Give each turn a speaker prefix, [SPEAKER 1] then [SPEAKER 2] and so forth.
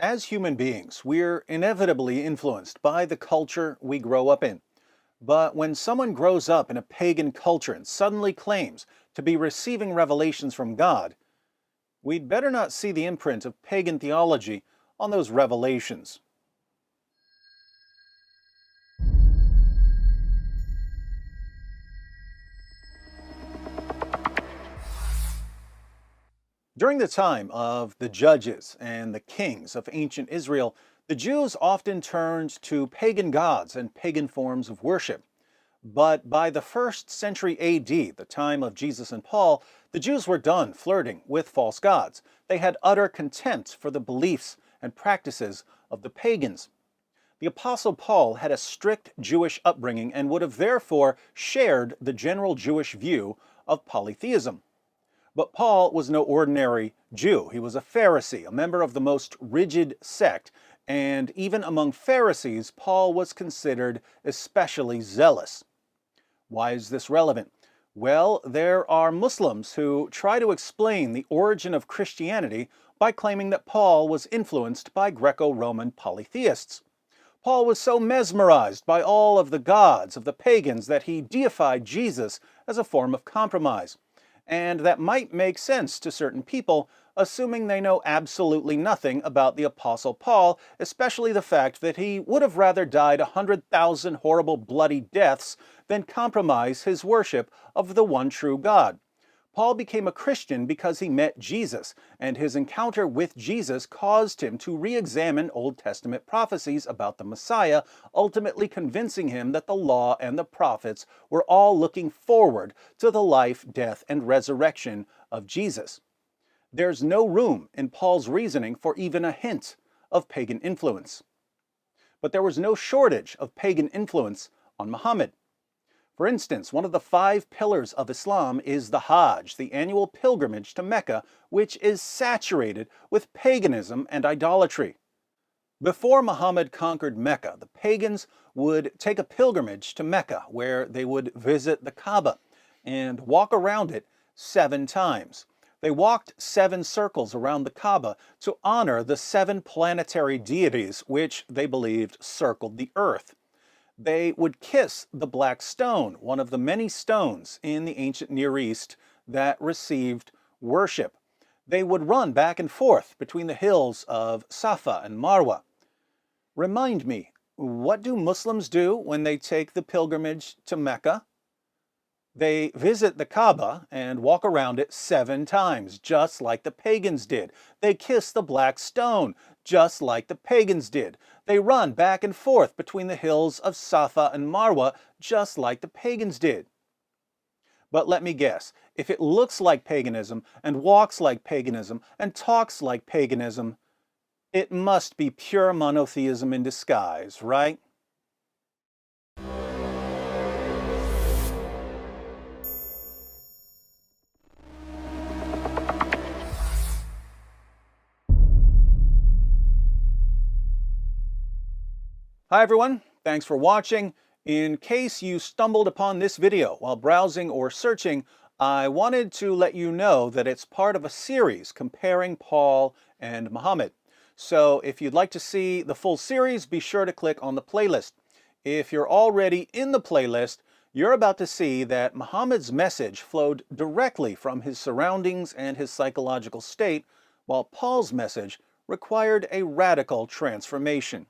[SPEAKER 1] As human beings, we're inevitably influenced by the culture we grow up in. But when someone grows up in a pagan culture and suddenly claims to be receiving revelations from God, we'd better not see the imprint of pagan theology on those revelations. During the time of the judges and the kings of ancient Israel, the Jews often turned to pagan gods and pagan forms of worship. But by the first century AD, the time of Jesus and Paul, the Jews were done flirting with false gods. They had utter contempt for the beliefs and practices of the pagans. The Apostle Paul had a strict Jewish upbringing and would have therefore shared the general Jewish view of polytheism. But Paul was no ordinary Jew. He was a Pharisee, a member of the most rigid sect, and even among Pharisees, Paul was considered especially zealous. Why is this relevant? Well, there are Muslims who try to explain the origin of Christianity by claiming that Paul was influenced by Greco-Roman polytheists. Paul was so mesmerized by all of the gods of the pagans that he deified Jesus as a form of compromise. And that might make sense to certain people, assuming they know absolutely nothing about the Apostle Paul, especially the fact that he would have rather died 100,000 horrible bloody deaths than compromise his worship of the one true God. Paul became a Christian because he met Jesus, and his encounter with Jesus caused him to re-examine Old Testament prophecies about the Messiah, ultimately convincing him that the law and the prophets were all looking forward to the life, death, and resurrection of Jesus. There's no room in Paul's reasoning for even a hint of pagan influence. But there was no shortage of pagan influence on Muhammad. For instance, one of the 5 pillars of Islam is the Hajj, the annual pilgrimage to Mecca, which is saturated with paganism and idolatry. Before Muhammad conquered Mecca, the pagans would take a pilgrimage to Mecca, where they would visit the Kaaba and walk around it 7 times. They walked 7 circles around the Kaaba to honor the 7 planetary deities which they believed circled the earth. They would kiss the black stone, one of the many stones in the ancient Near East that received worship. They would run back and forth between the hills of Safa and Marwa. Remind me, what do Muslims do when they take the pilgrimage to Mecca? They visit the Kaaba and walk around it 7 times, just like the pagans did. They kiss the black stone, just like the pagans did. They run back and forth between the hills of Safa and Marwa, just like the pagans did. But let me guess, if it looks like paganism, and walks like paganism, and talks like paganism, it must be pure monotheism in disguise, right? Hi everyone, thanks for watching. In case you stumbled upon this video while browsing or searching, I wanted to let you know that it's part of a series comparing Paul and Muhammad. So if you'd like to see the full series, be sure to click on the playlist. If you're already in the playlist, you're about to see that Muhammad's message flowed directly from his surroundings and his psychological state, while Paul's message required a radical transformation.